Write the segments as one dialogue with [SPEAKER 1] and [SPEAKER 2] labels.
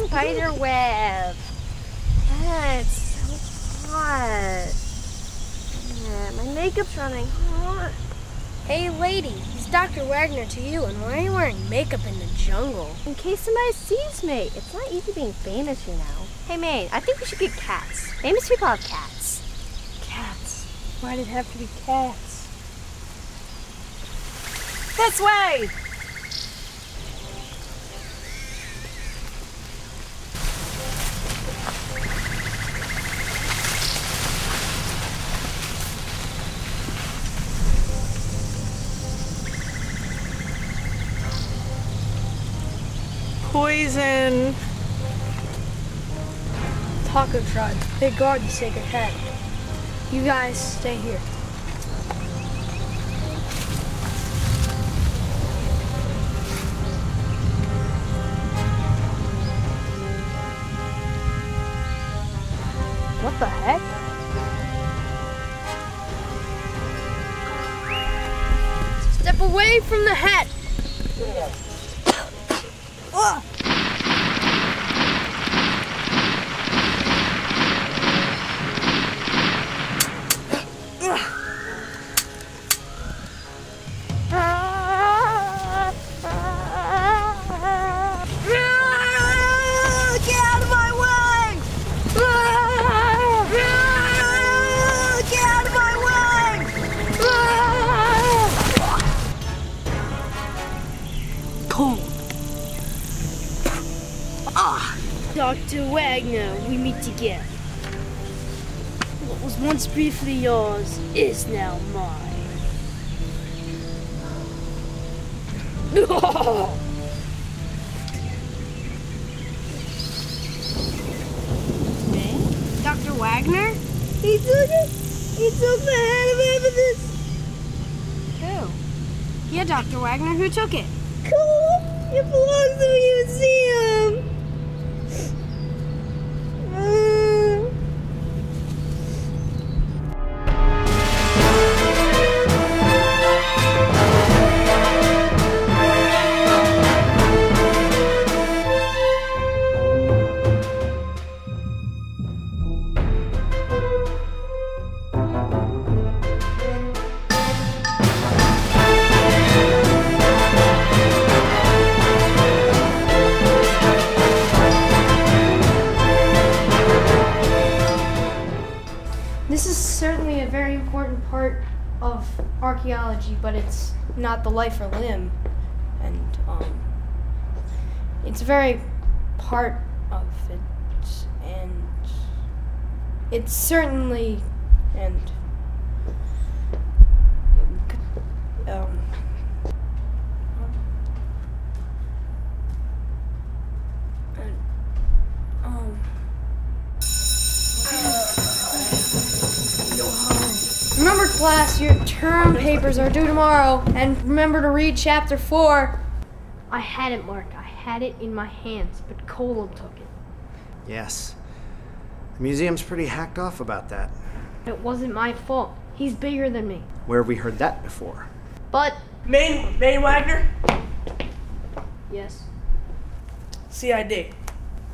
[SPEAKER 1] spider web. Ah, it's so hot. Yeah, my makeup's running hot.
[SPEAKER 2] Hey lady, it's Dr. Wagner to you, and why are you wearing makeup in the jungle?
[SPEAKER 1] In case somebody sees me. It's not easy being famous, you know. Hey Maine, I think we should get cats. Famous people have cats.
[SPEAKER 2] Cats? Why'd it have to be cats?
[SPEAKER 1] This way!
[SPEAKER 3] Poison.
[SPEAKER 2] Taco tribe, they guard the sacred hat. You guys stay here.
[SPEAKER 1] What the heck?
[SPEAKER 2] Step away from the hat. Dr. Wagner, we meet again. What was once briefly yours is now mine.
[SPEAKER 1] Dr. Wagner? He took it? He took the head of evidence?
[SPEAKER 2] Who? Yeah, Dr. Wagner, who took it?
[SPEAKER 1] Cool! It belongs to the museum!
[SPEAKER 2] This is certainly a very important part of archaeology, but it's not the life or limb. And it's a very part of it, and it's certainly, and remember, class, your term papers are due tomorrow, and remember to read chapter 4. I had it, Mark. I had it in my hands, but Colum took it.
[SPEAKER 4] Yes. The museum's pretty hacked off about that.
[SPEAKER 2] It wasn't my fault. He's bigger than me.
[SPEAKER 4] Where have we heard that before?
[SPEAKER 2] But...
[SPEAKER 3] Maine Wagner?
[SPEAKER 2] Yes?
[SPEAKER 3] CID.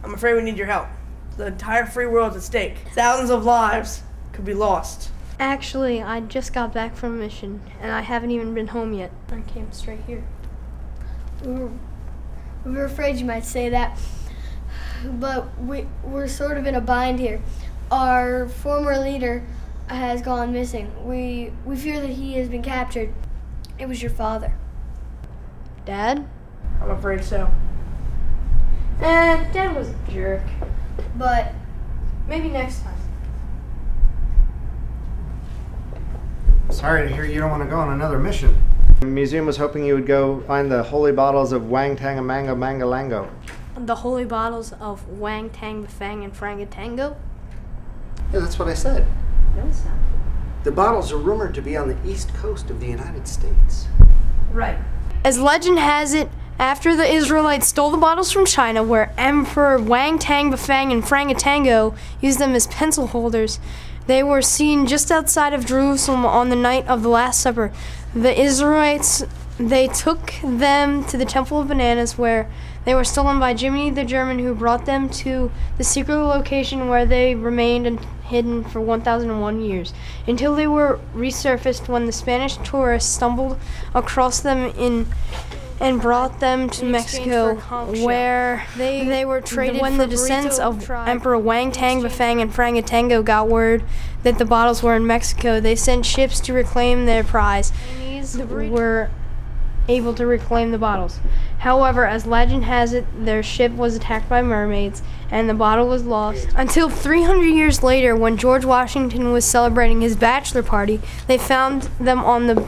[SPEAKER 3] I'm afraid we need your help. The entire free world's at stake. Thousands of lives could be lost.
[SPEAKER 2] Actually, I just got back from a mission, and I haven't even been home yet. I came straight here. We were afraid you might say that, but we're sort of in a bind here. Our former leader has gone missing. We fear that he has been captured. It was your father. Dad?
[SPEAKER 3] I'm afraid so.
[SPEAKER 2] Dad was a jerk, but maybe next time.
[SPEAKER 4] Sorry to hear you don't want to go on another mission. The museum was hoping you would go find the holy bottles of Wang Tang Mango Mangalango.
[SPEAKER 2] The holy bottles of Wang Tang Bafang and Frangatango?
[SPEAKER 4] Yeah, that's what I said.
[SPEAKER 2] No, it's not.
[SPEAKER 4] The bottles are rumored to be on the east coast of the United States.
[SPEAKER 2] Right. As legend has it, after the Israelites stole the bottles from China, where Emperor Wang Tang Bafang and Frangatango used them as pencil holders, they were seen just outside of Jerusalem on the night of the Last Supper. The Israelites, they took them to the Temple of Bananas, where They were stolen by Jimmy the German, who brought them to the secret location where they remained hidden for 1,001 years, until they were resurfaced when the Spanish tourists stumbled across them and brought them to Mexico, where they were traded. When the descendants of Emperor Wang Tang, Bafang, and Frangatango got word that the bottles were in Mexico, they sent ships to reclaim their prize. They were able to reclaim the bottles. However, as legend has it, their ship was attacked by mermaids and the bottle was lost. Until 300 years later, when George Washington was celebrating his bachelor party, they found them on the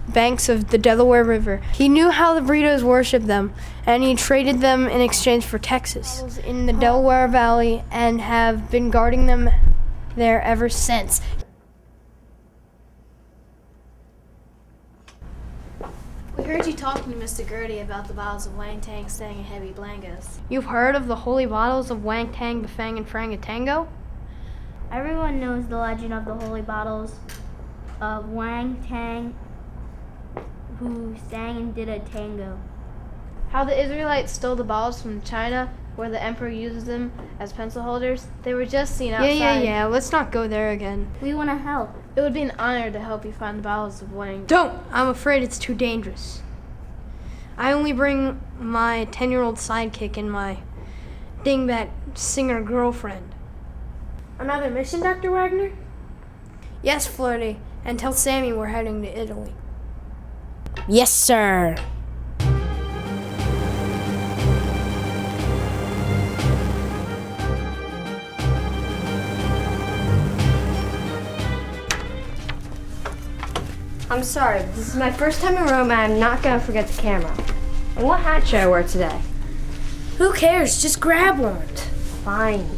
[SPEAKER 2] banks of the Delaware River. He knew how the burritos worshipped them, and he traded them in exchange for Texas in the Delaware Valley, and have been guarding them there ever since.
[SPEAKER 5] We heard you talking to Mr. Gertie about the bottles of Wang Tang staying in heavy blankets.
[SPEAKER 2] You've heard of the holy bottles of Wang Tang, Bafang, and Frangatango?
[SPEAKER 6] Everyone knows the legend of the holy bottles of Wang Tang, who sang and did a tango.
[SPEAKER 5] How the Israelites stole the bottles from China, where the emperor uses them as pencil holders. They were just seen outside.
[SPEAKER 2] Yeah. Let's not go there again.
[SPEAKER 6] We want to help.
[SPEAKER 5] It would be an honor to help you find the bottles of Wang.
[SPEAKER 2] Don't! I'm afraid it's too dangerous. I only bring my 10-year-old sidekick and my dingbat singer girlfriend.
[SPEAKER 5] Another mission, Dr. Wagner?
[SPEAKER 2] Yes, Flirty, and tell Sammy we're heading to Italy.
[SPEAKER 5] Yes, sir.
[SPEAKER 1] I'm sorry, but this is my first time in Rome and I'm not gonna forget the camera. And what hat should I wear today?
[SPEAKER 5] Who cares? Just grab one.
[SPEAKER 1] Fine.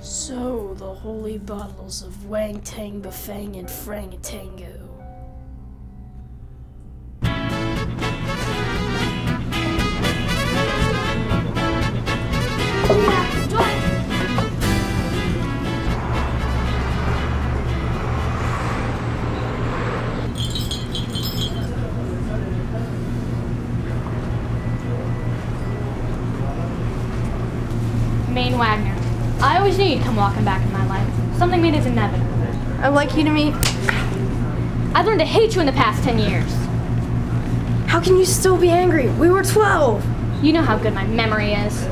[SPEAKER 5] So, the holy bottles of Wang Tang, Bafang, and Frangatango.
[SPEAKER 7] Maine Wagner. I always knew you'd come walking back in my life. Something made it inevitable.
[SPEAKER 2] I'd like you to meet...
[SPEAKER 7] I've learned to hate you in the past 10 years.
[SPEAKER 2] How can you still be angry? We were 12.
[SPEAKER 7] You know how good my memory is.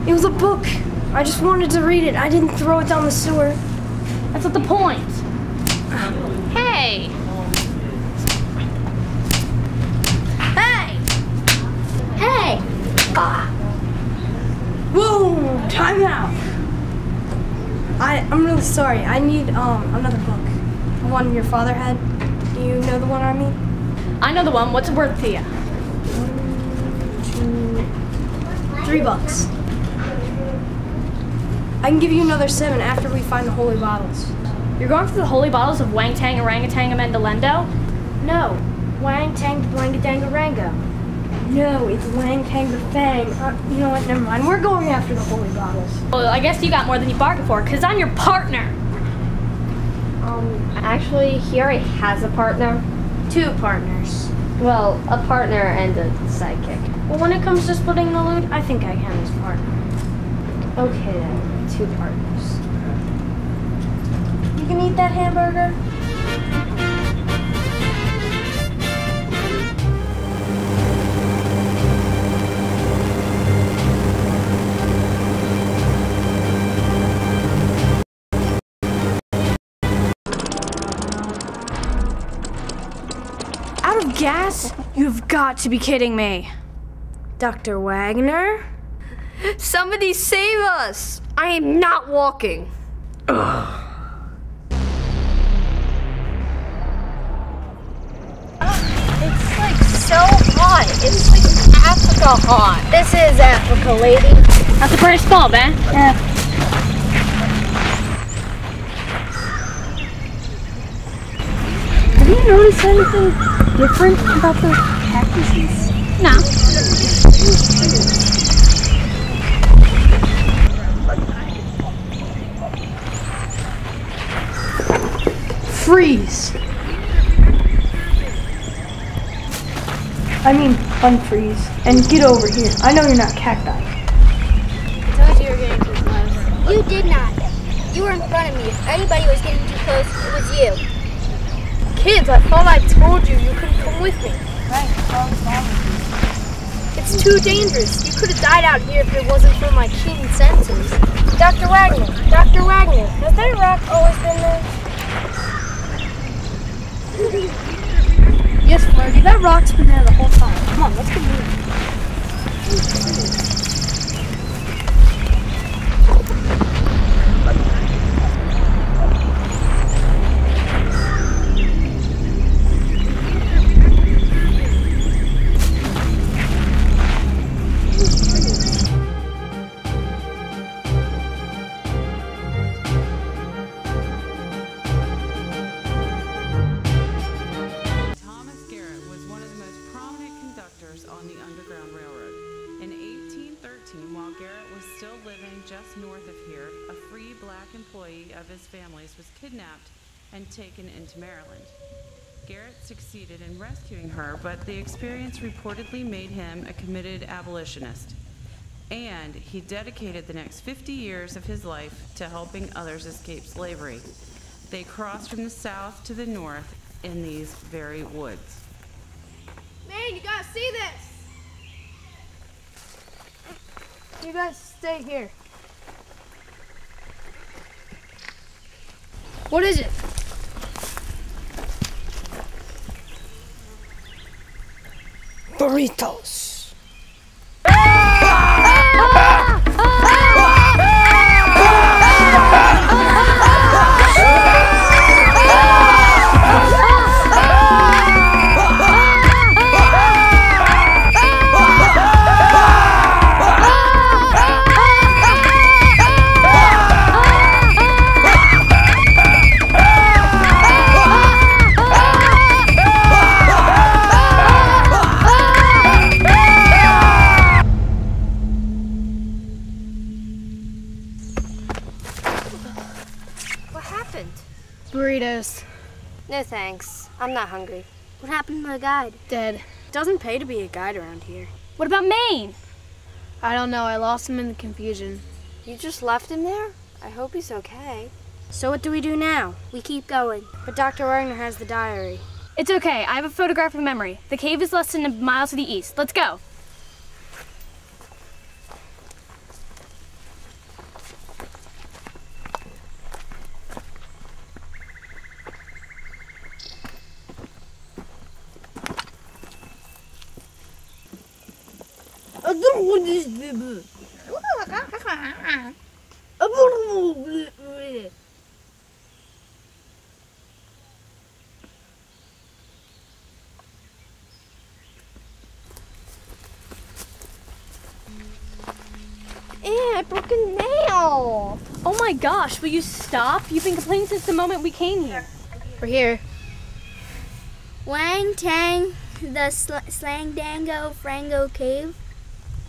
[SPEAKER 2] It was a book. I just wanted to read it. I didn't throw it down the sewer.
[SPEAKER 7] That's not the point. Hey!
[SPEAKER 2] Hey!
[SPEAKER 7] Hey!
[SPEAKER 2] Whoa! Time out! I'm really sorry. I need another book. The one your father had. Do you know the one I mean?
[SPEAKER 7] I know the one. What's it worth to you?
[SPEAKER 2] $3. I can give you another 7 after we find the holy bottles.
[SPEAKER 7] You're going for the holy bottles of Wang Tang, Orangutan, and Mendolendo?
[SPEAKER 2] No, Wang Tang, Wangadangaranga. No, it's Wang Tang the Fang. You know what? Never mind. We're going after the holy bottles.
[SPEAKER 7] Well, I guess you got more than you bargained for, because I'm your partner.
[SPEAKER 1] Actually, he already has a partner.
[SPEAKER 2] 2 partners.
[SPEAKER 1] Well, a partner and a sidekick.
[SPEAKER 2] Well, when it comes to splitting the loot, I think I can as partner.
[SPEAKER 1] Okay then, 2 partners.
[SPEAKER 2] You can eat that hamburger?
[SPEAKER 7] Out of gas? You've got to be kidding me.
[SPEAKER 2] Dr. Wagner?
[SPEAKER 1] Somebody save us! I am not walking. It's like so hot. It's like Africa so hot.
[SPEAKER 2] This is Africa, lady.
[SPEAKER 7] That's a pretty spot, man.
[SPEAKER 2] Yeah. Have you noticed anything different about the cactuses?
[SPEAKER 7] No.
[SPEAKER 2] Freeze. I mean, unfreeze. And get over here. I know you're not cacti.
[SPEAKER 5] I told you were getting too close.
[SPEAKER 6] You did not. You were in front of me. If anybody was getting too close, it was you.
[SPEAKER 2] Kids, I thought I told you couldn't come with me.
[SPEAKER 5] Right,
[SPEAKER 2] It's too dangerous. You could have died out here if it wasn't for my keen senses. Dr. Wagner, has that rock always been there? Yes, Flirty, that rock's been there the whole time. Come on, let's get moving.
[SPEAKER 8] on the Underground Railroad. In 1813, while Garrett was still living just north of here, a free black employee of his family's was kidnapped and taken into Maryland. Garrett succeeded in rescuing her, but the experience reportedly made him a committed abolitionist. And he dedicated the next 50 years of his life to helping others escape slavery. They crossed from the south to the north in these very woods.
[SPEAKER 2] Man, you gotta see this! You guys stay here. What is it? Burritos.
[SPEAKER 1] Burritos. No thanks. I'm not hungry.
[SPEAKER 6] What happened to the guide?
[SPEAKER 1] Dead. Doesn't pay to be a guide around here.
[SPEAKER 7] What about Maine?
[SPEAKER 1] I don't know. I lost him in the confusion. You just left him there? I hope he's okay. So what do we do now?
[SPEAKER 6] We keep going.
[SPEAKER 1] But Dr. Wagner has the diary.
[SPEAKER 7] It's okay. I have a photographic memory. The cave is less than a mile to the east. Let's go.
[SPEAKER 1] I broke a nail.
[SPEAKER 7] Oh my gosh, will you stop? You've been complaining since the moment we came here.
[SPEAKER 1] We're here.
[SPEAKER 6] Wang Tang, the Slang Dango Frango Cave.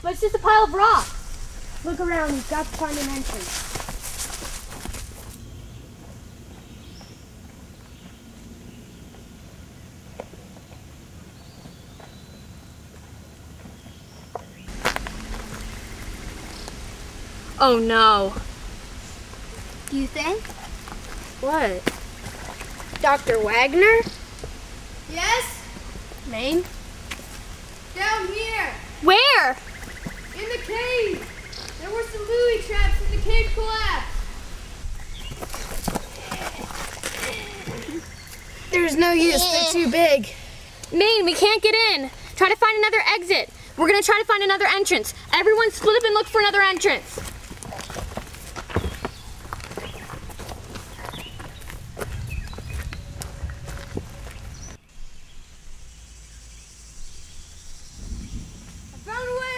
[SPEAKER 7] But it's just a pile of rocks.
[SPEAKER 1] Look around. You've got to find an entrance. Oh no.
[SPEAKER 6] Do you think?
[SPEAKER 1] What? Dr. Wagner?
[SPEAKER 2] Yes?
[SPEAKER 1] Maine?
[SPEAKER 2] Down here!
[SPEAKER 7] Where?
[SPEAKER 2] In the cave! There were some booby traps and the cave collapsed!
[SPEAKER 1] There's no use. They're too big.
[SPEAKER 7] Maine, we can't get in. Try to find another exit. We're gonna try to find another entrance. Everyone split up and look for another entrance.
[SPEAKER 2] Found a way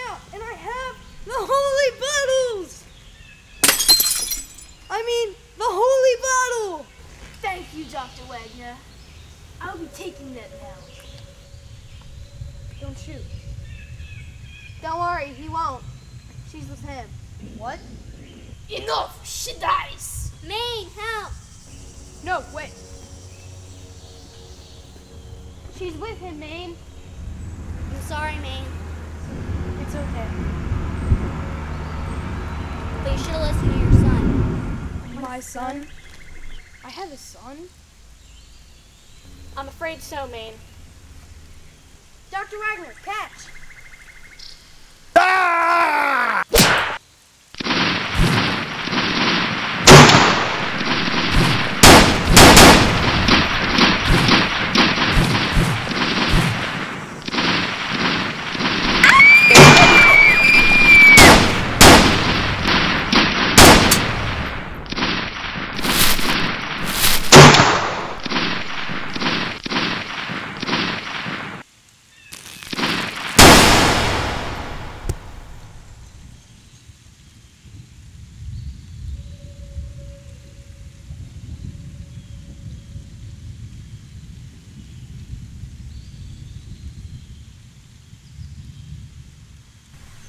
[SPEAKER 2] Thank you, Dr. Wagner. I'll be taking that now.
[SPEAKER 1] Don't shoot.
[SPEAKER 5] Don't worry, he won't. She's with him.
[SPEAKER 1] What?
[SPEAKER 2] Enough! She dies!
[SPEAKER 6] Maine, help!
[SPEAKER 1] No, wait.
[SPEAKER 5] She's with him, Maine.
[SPEAKER 6] I'm sorry, Maine,
[SPEAKER 1] It's okay.
[SPEAKER 6] but you should have listened to your son.
[SPEAKER 1] My son? I have a son?
[SPEAKER 7] I'm afraid so, Maine.
[SPEAKER 1] Dr. Wagner, catch!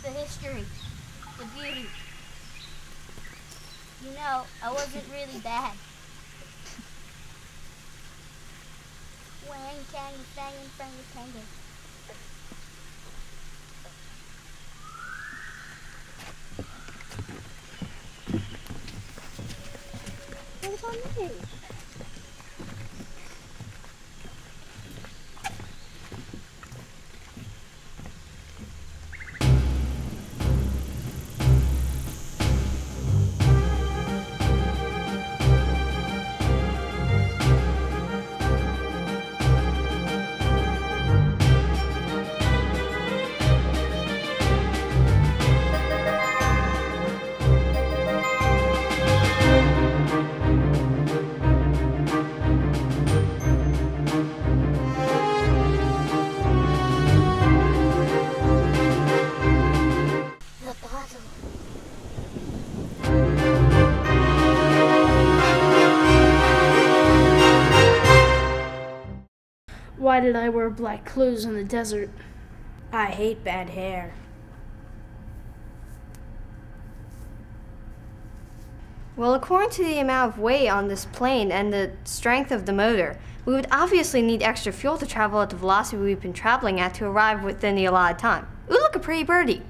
[SPEAKER 6] The history, the beauty. You know, I wasn't really bad. Wang Tang sang in front of the tango.
[SPEAKER 1] What about me?
[SPEAKER 2] Why did I wear black clothes in the desert?
[SPEAKER 1] I hate bad hair.
[SPEAKER 9] Well, according to the amount of weight on this plane and the strength of the motor, we would obviously need extra fuel to travel at the velocity we've been traveling at to arrive within the allotted time. Ooh, look, a pretty birdie.